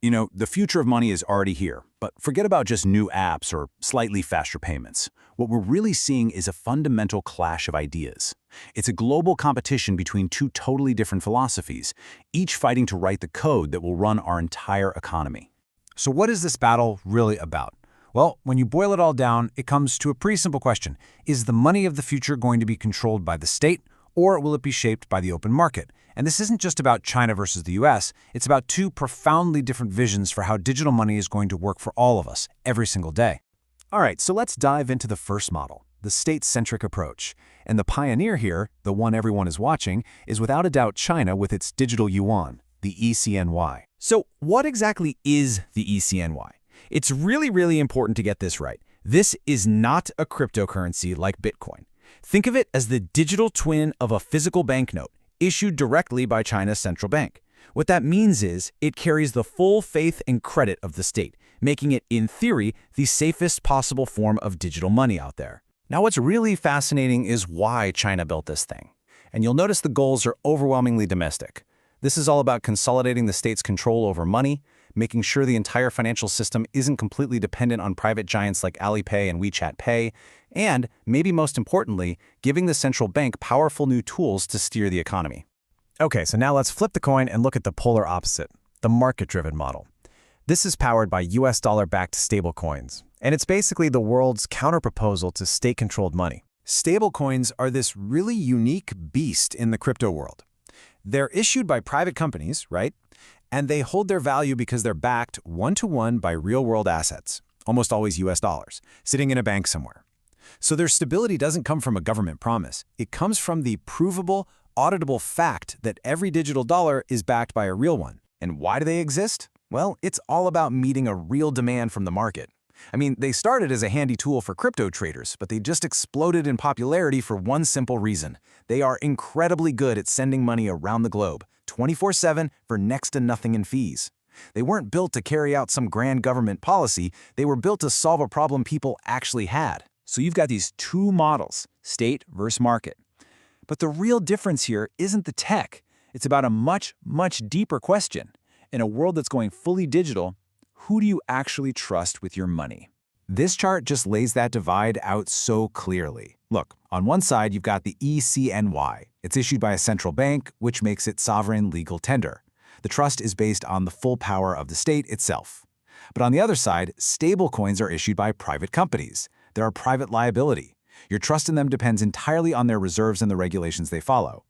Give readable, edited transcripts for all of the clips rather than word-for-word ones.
The future of money is already here, but forget about just new apps or slightly faster payments. What we're really seeing is a fundamental clash of ideas. It's a global competition between two totally different philosophies, each fighting to write the code that will run our entire economy. So what is this battle really about? Well, when you boil it all down, it comes to a pretty simple question. Is the money of the future going to be controlled by the state, or will it be shaped by the open market? And this isn't just about China versus the US, it's about two profoundly different visions for how digital money is going to work for all of us, every single day. All right, so let's dive into the first model, the state-centric approach. And the pioneer here, the one everyone is watching, is without a doubt China with its Digital Yuan, the e-CNY. So what exactly is the e-CNY? It's really important to get this right. This is not a cryptocurrency like Bitcoin. Think of it as the digital twin of a physical banknote, issued directly by China's central bank. What that means is it carries the full faith and credit of the state, making it, in theory, the safest possible form of digital money out there. Now, what's really fascinating is why China built this thing. And you'll notice the goals are overwhelmingly domestic. This is all about consolidating the state's control over money, making sure the entire financial system isn't completely dependent on private giants like Alipay and WeChat Pay, and, maybe most importantly, giving the central bank powerful new tools to steer the economy. Okay, so now let's flip the coin and look at the polar opposite, the market-driven model. This is powered by US dollar-backed stablecoins, and it's basically the world's counterproposal to state-controlled money. Stablecoins are this really unique beast in the crypto world. They're issued by private companies, right? And they hold their value because they're backed one-to-one by real-world assets, almost always US dollars, sitting in a bank somewhere. So their stability doesn't come from a government promise. It comes from the provable, auditable fact that every digital dollar is backed by a real one. And why do they exist? Well, it's all about meeting a real demand from the market. I mean, they started as a handy tool for crypto traders, but they just exploded in popularity for one simple reason. They are incredibly good at sending money around the globe, 24/7 for next to nothing in fees. They weren't built to carry out some grand government policy, they were built to solve a problem people actually had. So you've got these two models, state versus market. But the real difference here isn't the tech. It's about a much deeper question. In a world that's going fully digital, who do you actually trust with your money? This chart just lays that divide out so clearly. Look, on one side, you've got the e-CNY. It's issued by a central bank, which makes it sovereign legal tender. The trust is based on the full power of the state itself. But on the other side, stablecoins are issued by private companies. They're a private liability. Your trust in them depends entirely on their reserves and the regulations they follow.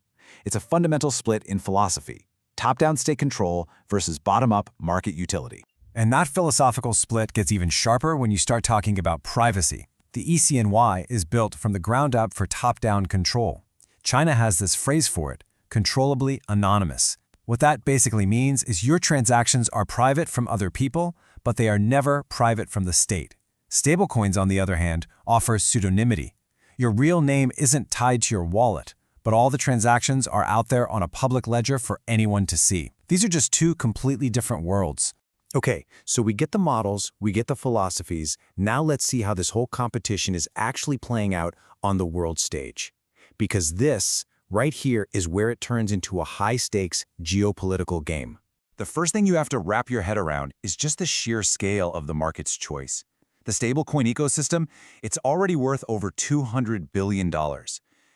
It's a fundamental split in philosophy: top-down state control versus bottom-up market utility. And that philosophical split gets even sharper when you start talking about privacy. The e-CNY is built from the ground up for top-down control. China has this phrase for it: controllably anonymous. What that basically means is your transactions are private from other people, but they are never private from the state. Stablecoins, on the other hand, offer pseudonymity. Your real name isn't tied to your wallet, but all the transactions are out there on a public ledger for anyone to see. These are just two completely different worlds. Okay, so we get the models, we get the philosophies. Now let's see how this whole competition is actually playing out on the world stage. Because this, right here, is where it turns into a high-stakes geopolitical game. The first thing you have to wrap your head around is just the sheer scale of the market's choice. The stablecoin ecosystem, it's already worth over $200 billion.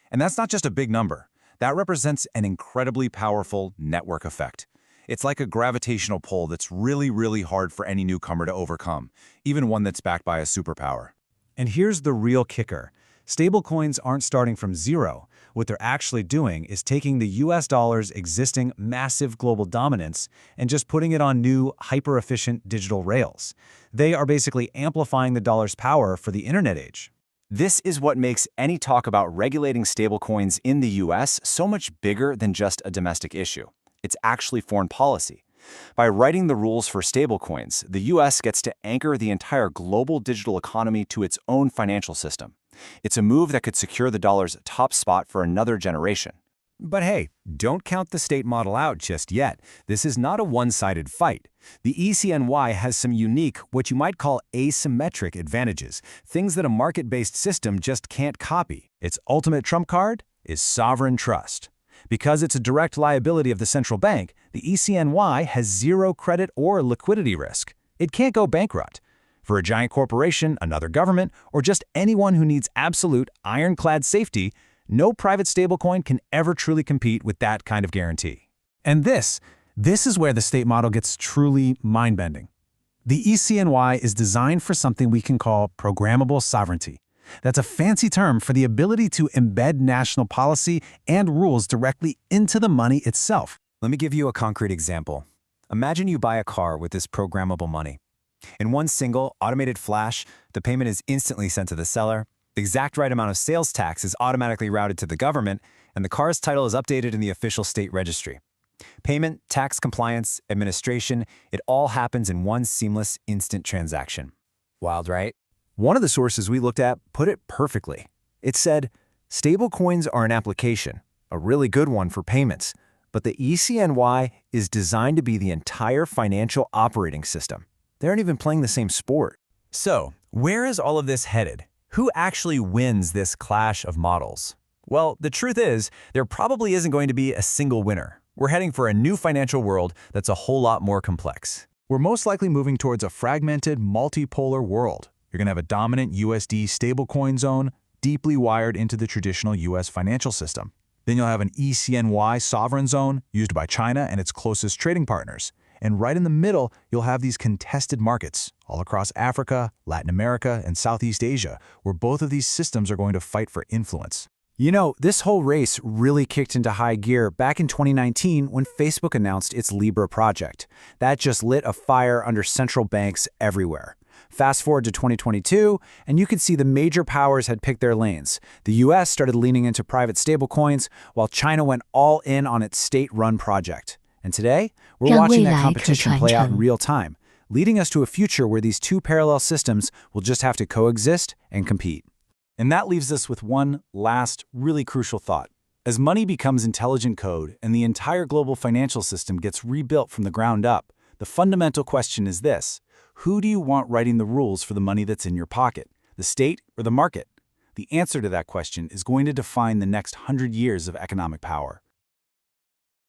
And that's not just a big number. That represents an incredibly powerful network effect. It's like a gravitational pull that's really hard for any newcomer to overcome, even one that's backed by a superpower. And here's the real kicker. Stablecoins aren't starting from zero. What they're actually doing is taking the US dollar's existing massive global dominance and just putting it on new, hyper-efficient digital rails. They are basically amplifying the dollar's power for the internet age. This is what makes any talk about regulating stablecoins in the US so much bigger than just a domestic issue. It's actually foreign policy. By writing the rules for stablecoins, the US gets to anchor the entire global digital economy to its own financial system. It's a move that could secure the dollar's top spot for another generation. But hey, don't count the state model out just yet. This is not a one-sided fight. The e-CNY has some unique, what you might call asymmetric advantages, things that a market-based system just can't copy. Its ultimate trump card is sovereign trust. Because it's a direct liability of the central bank, the e-CNY has zero credit or liquidity risk. It can't go bankrupt. For a giant corporation, another government, or just anyone who needs absolute, ironclad safety, no private stablecoin can ever truly compete with that kind of guarantee. And this is where the state model gets truly mind-bending. The e-CNY is designed for something we can call programmable sovereignty. That's a fancy term for the ability to embed national policy and rules directly into the money itself. Let me give you a concrete example. Imagine you buy a car with this programmable money. In one single, automated flash, the payment is instantly sent to the seller, the exact right amount of sales tax is automatically routed to the government, and the car's title is updated in the official state registry. Payment, tax compliance, administration, it all happens in one seamless, instant transaction. Wild, right? One of the sources we looked at put it perfectly. It said, stablecoins are an application, a really good one for payments, but the e-CNY is designed to be the entire financial operating system. They aren't even playing the same sport. So, where is all of this headed? Who actually wins this clash of models? Well, the truth is, there probably isn't going to be a single winner. We're heading for a new financial world that's a whole lot more complex. We're most likely moving towards a fragmented, multipolar world. You're going to have a dominant USD stablecoin zone deeply wired into the traditional US financial system. Then you'll have an e-CNY sovereign zone used by China and its closest trading partners. And right in the middle, you'll have these contested markets all across Africa, Latin America, and Southeast Asia, where both of these systems are going to fight for influence. You know, this whole race really kicked into high gear back in 2019 when Facebook announced its Libra project. That just lit a fire under central banks everywhere. Fast forward to 2022, and you could see the major powers had picked their lanes. The US started leaning into private stablecoins, while China went all in on its state-run project. And today, we're watching that competition play out in real time, leading us to a future where these two parallel systems will just have to coexist and compete. And that leaves us with one last, really crucial thought. As money becomes intelligent code and the entire global financial system gets rebuilt from the ground up, the fundamental question is this: who do you want writing the rules for the money that's in your pocket, the state or the market? The answer to that question is going to define the next 100 years of economic power.